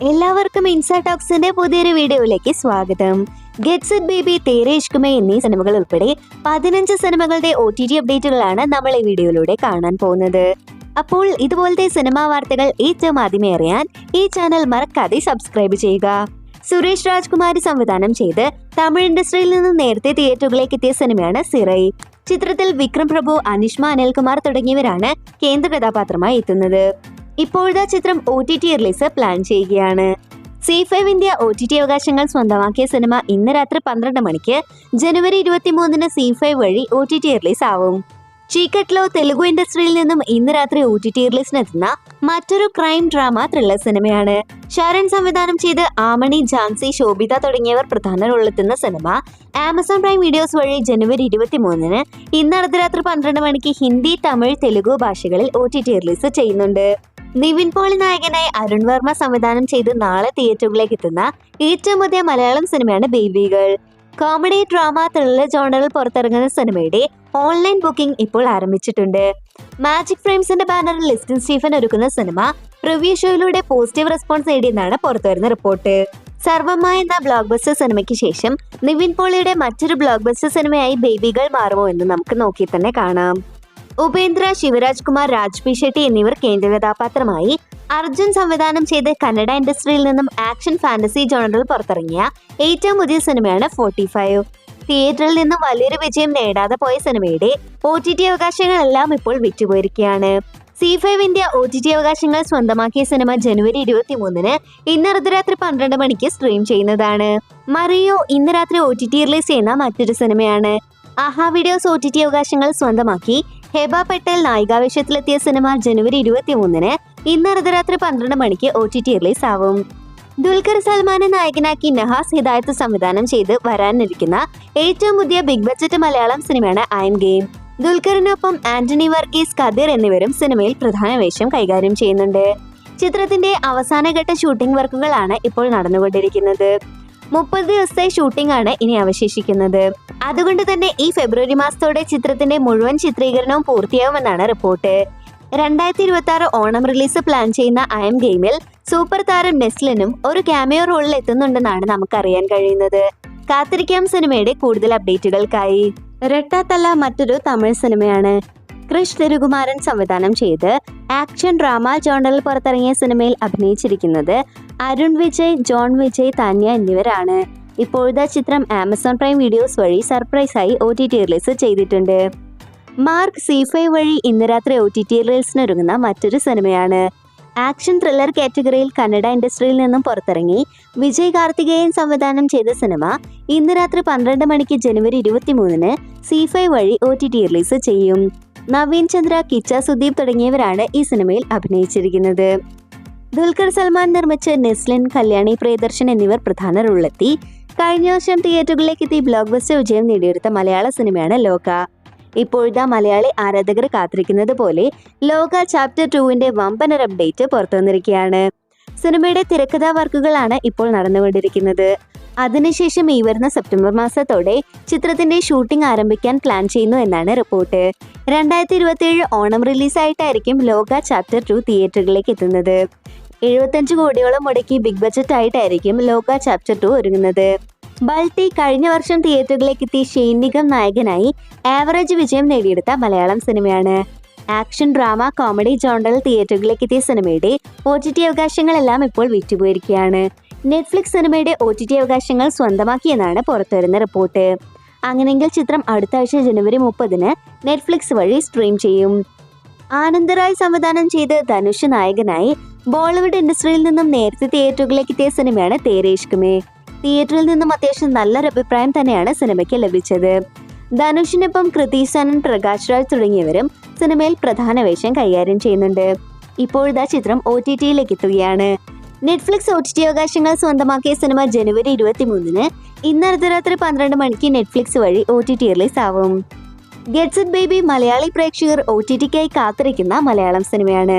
എല്ലാവർക്കും ഇൻസാ ടോക്സിന്റെ പുതിയൊരു വീഡിയോയിലേക്ക് സ്വാഗതം. Gets it baby, there Ishq may എന്നീ സിനിമകൾ ഉൾപ്പെടെ 15 സിനിമകളുടെ OTT അപ്ഡേറ്റുകളാണ് നമ്മൾ ഈ വീഡിയോയിലൂടെ കാണാൻ പോകുന്നത്. അപ്പോൾ ഇതുപോലത്തെ സിനിമാ വാർത്തകൾ ഏറ്റവും ആദ്യമേ അറിയാൻ ഈ ചാനൽ മറക്കാതെ സബ്സ്ക്രൈബ് ചെയ്യുക. സുരേഷ് രാജ്കുമാർ സംവിധാനം ചെയ്ത് തമിഴ് ഇൻഡസ്ട്രിയിൽ നിന്ന് നേരത്തെ തിയേറ്ററുകളിലേക്ക് എത്തിയ സിനിമയാണ് സിറൈ. ചിത്രത്തിൽ വിക്രം പ്രഭു, അനിഷ്മ അനിൽകുമാർ തുടങ്ങിയവരാണ് കേന്ദ്ര കഥാപാത്രമായി എത്തുന്നത്. ഇപ്പോഴത്തെ ചിത്രം OTT റിലീസ് പ്ലാൻ ചെയ്യുകയാണ്. C5 ഇന്ത്യ OTT അവകാശങ്ങൾ സ്വന്തമാക്കിയ സിനിമ ഇന്ന് രാത്രി 12 മണിക്ക് ജനുവരി 23-ന് C5 വഴി OTT റിലീസ് ആവും. ചീക്കട്ട്ലോ തെലുഗു ഇൻഡസ്ട്രിയിൽ നിന്നും ഇന്ന് രാത്രി OTT റിലീസിനെത്തുന്ന മറ്റൊരു ക്രൈം ഡ്രാമ ത്രില്ലർ സിനിമയാണ്. ശരൺ സംവിധാനം ചെയ്ത് ആമണി, ജാൻസി, ശോഭിത തുടങ്ങിയവർ പ്രധാന റോളിലെത്തുന്ന സിനിമ ആമസോൺ പ്രൈം വീഡിയോസ് വഴി ജനുവരി 23-ന് ഇന്ന് അർദ്ധരാത്രി 12 മണിക്ക് ഹിന്ദി, തമിഴ്, തെലുഗു ഭാഷകളിൽ OTT റിലീസ് ചെയ്യുന്നുണ്ട്. നിവിൻ പോളി നായകനായി അരുൺ വർമ്മ സംവിധാനം ചെയ്ത് നാളെ തിയേറ്ററുകളിലേക്ക് എത്തുന്ന ഏറ്റവും പുതിയ മലയാളം സിനിമയാണ് ബേബികൾ. കോമഡി, ഡ്രാമ, ത്രില്ലർ ജോണറിൽ പുറത്തിറങ്ങുന്ന സിനിമയുടെ ഓൺലൈൻ ബുക്കിംഗ് ഇപ്പോൾ ആരംഭിച്ചിട്ടുണ്ട്. മാജിക് ഫ്രെയിംസിന്റെ ബാനറിൽ ലിസ്റ്റിൻ സ്റ്റീഫൻ ഒരുക്കുന്ന സിനിമ പ്രിവ്യൂ ഷോയിലൂടെ പോസിറ്റീവ് റെസ്പോൺസ് നേടിയെന്നാണ് പുറത്തുവരുന്ന റിപ്പോർട്ട്. സർവ്വമായ എന്ന ബ്ലോക്ക് ബസ്റ്റർ സിനിമയ്ക്ക് ശേഷം നിവിൻ പോളിയുടെ മറ്റൊരു ബ്ലോക്ക് ബസ്റ്റർ സിനിമയായി ബേബികൾ മാറുമോ എന്ന് നമുക്ക് നോക്കി തന്നെ കാണാം. ഉപേന്ദ്ര, ശിവരാജ് കുമാർ, രാജ്പി ഷെട്ടി എന്നിവർ കേന്ദ്ര കഥാപാത്രമായി അർജുൻ സംവിധാനം ചെയ്ത് കന്നഡ ഇൻഡസ്ട്രിയിൽ നിന്നും ആക്ഷൻ ഫാന്റസി ജോണറിൽ പുറത്തിറങ്ങിയ ഏറ്റവും പുതിയ സിനിമയാണ് 45. തിയേറ്ററിൽ നിന്നും വലിയൊരു വിജയം നേടാതെ പോയ സിനിമയുടെ OTT അവകാശങ്ങളെല്ലാം ഇപ്പോൾ വിറ്റുപോയിരിക്കുകയാണ്. C5 ഇന്ത്യ OTT അവകാശങ്ങൾ സ്വന്തമാക്കിയ സിനിമ ജനുവരി 23-ന് ഇന്ന് അർദ്ധരാത്രി 12 മണിക്ക് സ്ട്രീം ചെയ്യുന്നതാണ്. മറിയോ ഇന്ന് രാത്രി OTT റിലീസ് ചെയ്യുന്ന മറ്റൊരു സിനിമയാണ്. ആഹാ വീഡിയോസ് OTT അവകാശങ്ങൾ സ്വന്തമാക്കി ഹെബ പട്ടേൽ നായികാവേശത്തിലെത്തിയ സിനിമ ജനുവരി 23-ന് ഇന്ന് അർദ്ധരാത്രി 12 മണിക്ക് OTT റിലീസ് ആവും. ദുൽഖർ സൽമാനെ നായകനാക്കി നഹാസ് ഹിദായത്ത് സംവിധാനം ചെയ്ത് വരാനിരിക്കുന്ന ഏറ്റവും പുതിയ ബിഗ് ബഡ്ജറ്റ് മലയാളം സിനിമയാണ് അയൺ ഗെയിം. ദുൽഖറിനൊപ്പം ആന്റണി വർഗീസ്, കദിർ എന്നിവരും സിനിമയിൽ പ്രധാന വേഷം കൈകാര്യം ചെയ്യുന്നുണ്ട്. ചിത്രത്തിന്റെ അവസാനഘട്ട ഷൂട്ടിംഗ് വർക്കുകളാണ് ഇപ്പോൾ നടന്നുകൊണ്ടിരിക്കുന്നത്. 30 ദിവസത്തെ ഷൂട്ടിംഗ് ആണ് ഇനി അവശേഷിക്കുന്നത്. അതുകൊണ്ട് തന്നെ ഈ ഫെബ്രുവരി മാസത്തോടെ ചിത്രത്തിന്റെ മുഴുവൻ ചിത്രീകരണവും പൂർത്തിയാവുമെന്നാണ് റിപ്പോർട്ട്. 2026 ഓണം റിലീസ് പ്ലാൻ ചെയ്യുന്ന അയൺ ഗെയിമിൽ സൂപ്പർ താരം നെസ്ലിനും ഒരു ക്യാമിയോ റോളിൽ എത്തുന്നുണ്ടെന്നാണ് നമുക്കറിയാൻ കഴിയുന്നത്. കാത്തിരിക്കാം സിനിമയുടെ കൂടുതൽ അപ്ഡേറ്റുകൾക്കായി. രട്ടാത്തല്ല മറ്റൊരു തമിഴ് സിനിമയാണ്. ക്രിഷ് തിരുകുമാരൻ സംവിധാനം ചെയ്ത് ആക്ഷൻ ഡ്രാമ ജോണറിൽ പുറത്തിറങ്ങിയ സിനിമയിൽ അഭിനയിച്ചിരിക്കുന്നത് അരുൺ വിജയ്, ജോൺ വിജയ്, താന്യ എന്നിവരാണ്. ഇപ്പോഴത്തെ ചിത്രം ആമസോൺ പ്രൈം വീഡിയോസ് വഴി സർപ്രൈസായി OTT റിലീസ് ചെയ്തിട്ടുണ്ട്. മാർക്ക് C5 വഴി ഇന്ന് രാത്രി OTT റിലീസിനൊരുങ്ങുന്ന മറ്റൊരു സിനിമയാണ്. ആക്ഷൻ ത്രില്ലർ കാറ്റഗറിയിൽ കന്നഡ ഇൻഡസ്ട്രിയിൽ നിന്നും പുറത്തിറങ്ങി വിജയ് കാർത്തികേയൻ സംവിധാനം ചെയ്ത സിനിമ ഇന്ന് രാത്രി 12 മണിക്ക് ജനുവരി 23-ന് C5 വഴി OTT റിലീസ് ചെയ്യും. നവീൻ ചന്ദ്ര, കിച്ച സുദീപ് തുടങ്ങിയവരാണ് ഈ സിനിമയിൽ അഭിനയിച്ചിരിക്കുന്നത്. ദുൽഖർ സൽമാൻ നിർമ്മിച്ച് നെസ്ലിൻ, കല്യാണി പ്രിയദർശൻ എന്നിവർ പ്രധാന റോളിലെത്തി കഴിഞ്ഞ വർഷം തിയേറ്ററുകളിലേക്ക് എത്തി ബ്ലോക്ക് ബസ്റ്റർ വിജയം നേടിയെടുത്ത മലയാള സിനിമയാണ് ലോക. ഇപ്പോഴത്തെ മലയാളി ആരാധകർ കാത്തിരിക്കുന്നത് പോലെ ലോക ചാപ്റ്റർ 2-ന്റെ വമ്പനൊരു അപ്ഡേറ്റ് പുറത്തു വന്നിരിക്കുകയാണ്. സിനിമയുടെ തിരക്കഥാ വർക്കുകളാണ് ഇപ്പോൾ നടന്നുകൊണ്ടിരിക്കുന്നത്. അതിനുശേഷം ഈ വരുന്ന സെപ്റ്റംബർ മാസത്തോടെ ചിത്രത്തിന്റെ ഷൂട്ടിംഗ് ആരംഭിക്കാൻ പ്ലാൻ ചെയ്യുന്നു എന്നാണ് റിപ്പോർട്ട്. 2027 ഓണം റിലീസായിട്ടായിരിക്കും ലോക ചാപ്റ്റർ 2 തിയേറ്ററുകളിലേക്ക് എത്തുന്നത്. 75 കോടിയോളം മുടക്കി ബിഗ് ബഡ്ജറ്റ് ആയിട്ടായിരിക്കും ലോക ചാപ്റ്റർ 2 ഒരുങ്ങുന്നത്. ബൾട്ടി കഴിഞ്ഞ വർഷം തിയേറ്ററുകളിലേക്ക് എത്തി ഷെയ്ൻ നിഗം നായകനായി ആവറേജ് വിജയം നേടിയെടുത്ത മലയാളം സിനിമയാണ്. ആക്ഷൻ ഡ്രാമ കോമഡി ജോണറിൽ തിയേറ്ററുകളിലേക്ക് എത്തിയ സിനിമയുടെ OTT അവകാശങ്ങളെല്ലാം ഇപ്പോൾ വിറ്റുപോയിരിക്കുകയാണ്. നെറ്റ്ഫ്ലിക്സ് സിനിമയുടെ OTT അവകാശങ്ങൾ സ്വന്തമാക്കിയെന്നാണ് പുറത്തുവരുന്ന റിപ്പോർട്ട്. അങ്ങനെയെങ്കിൽ ചിത്രം അടുത്ത ആഴ്ച ജനുവരി 30-ന് നെറ്റ്ഫ്ലിക്സ് വഴി സ്ട്രീം ചെയ്യും. ആനന്ദ് റായ് സംവിധാനം ചെയ്ത് ധനുഷ് നായകനായി ബോളിവുഡ് ഇൻഡസ്ട്രിയിൽ നിന്നും നേരത്തെ തിയേറ്ററുകളിലേക്ക് എത്തിയ സിനിമയാണ് തേരെ ഇഷ്ക് മേ. തിയേറ്ററിൽ നിന്നും അത്യാവശ്യം നല്ലൊരു അഭിപ്രായം തന്നെയാണ് സിനിമയ്ക്ക് ലഭിച്ചത്. ധനുഷിനൊപ്പം കൃതി സനൻ, പ്രകാശ് രാജ് തുടങ്ങിയവരും സിനിമയിൽ പ്രധാന വേഷം കൈകാര്യം ചെയ്യുന്നുണ്ട്. ഇപ്പോഴത്തെ ചിത്രം OTT-യിലേക്ക് എത്തുകയാണ്. നെറ്റ്ഫ്ലിക്സ് OTT അവകാശങ്ങൾ സ്വന്തമാക്കിയ സിനിമ ജനുവരി 23-ന് ഇന്ന് അർദ്ധരാത്രി 12 മണിക്ക് നെറ്റ്ഫ്ലിക്സ് വഴി OTT റിലീസ് ആവും. ഗെറ്റ്സ് ഇറ്റ് ബേബി മലയാളി പ്രേക്ഷകർ OTT-ക്കായി കാത്തിരിക്കുന്ന മലയാളം സിനിമയാണ്.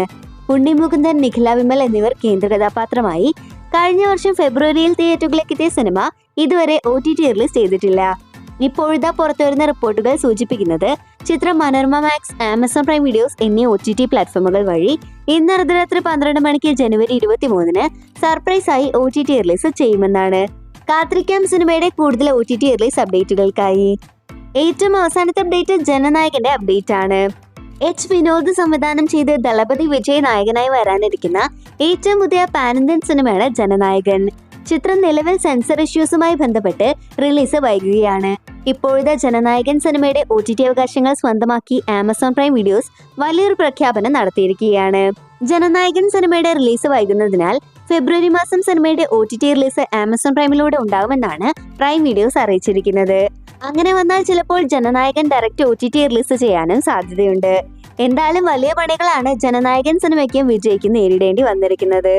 ഉണ്ണി മുകുന്ദൻ, നിഖില വിമൽ എന്നിവർ കേന്ദ്ര കഥാപാത്രമായി കഴിഞ്ഞ വർഷം ഫെബ്രുവരിയിൽ തിയേറ്ററുകളിലേക്ക് എത്തിയ സിനിമ ഇതുവരെ OTT റിലീസ് ചെയ്തിട്ടില്ല. ഇപ്പോഴത്തെ പുറത്തുവരുന്ന റിപ്പോർട്ടുകൾ സൂചിപ്പിക്കുന്നത് ചിത്രം Manorama max, Amazon prime videos എന്നീ OTT പ്ലാറ്റ്ഫോമുകൾ വഴി ഇന്ന് അർദ്ധരാത്രി 12 മണിക്ക് ജനുവരി 23 സർപ്രൈസായി OTT റിലീസ് ചെയ്യുമെന്നാണ്. കാത്തിരിക്കാം സിനിമയുടെ കൂടുതൽ OTT റിലീസ് അപ്ഡേറ്റുകൾക്കായി. ഏറ്റവും അവസാനത്തെ അപ്ഡേറ്റ് ജനനായകന്റെ അപ്ഡേറ്റ് ആണ്. വിനോദ് സംവിധാനം ചെയ്ത് ദളപതി വിജയ് നായകനായി വരാനിരിക്കുന്ന ഏറ്റവും പുതിയ പാൻ ഇന്ത്യൻ സിനിമയാണ് ജനനായകൻ. ചിത്രം നിലവിൽ സെൻസർ ഇഷ്യൂസുമായി ബന്ധപ്പെട്ട് റിലീസ് വൈകുകയാണ്. ഇപ്പോഴത്തെ ജനനായകൻ സിനിമയുടെ OTT അവകാശങ്ങൾ സ്വന്തമാക്കി ആമസോൺ പ്രൈം വീഡിയോസ് വലിയൊരു പ്രഖ്യാപനം നടത്തിയിരിക്കുകയാണ്. ജനനായകൻ സിനിമയുടെ റിലീസ് വൈകുന്നതിനാൽ ഫെബ്രുവരി മാസം സിനിമയുടെ OTT റിലീസ് ആമസോൺ പ്രൈമിലൂടെ ഉണ്ടാവുമെന്നാണ് പ്രൈം വീഡിയോസ് അറിയിച്ചിരിക്കുന്നത്. അങ്ങനെ വന്നാൽ ചിലപ്പോൾ ജനനായകൻ ഡയറക്റ്റ് OTT റിലീസ് ചെയ്യാനും സാധ്യതയുണ്ട്. എന്തായാലും വലിയ പണികളാണ് ജനനായകൻ സിനിമയ്ക്കും വിജയ്ക്കും നേരിടേണ്ടി വന്നിരിക്കുന്നത്.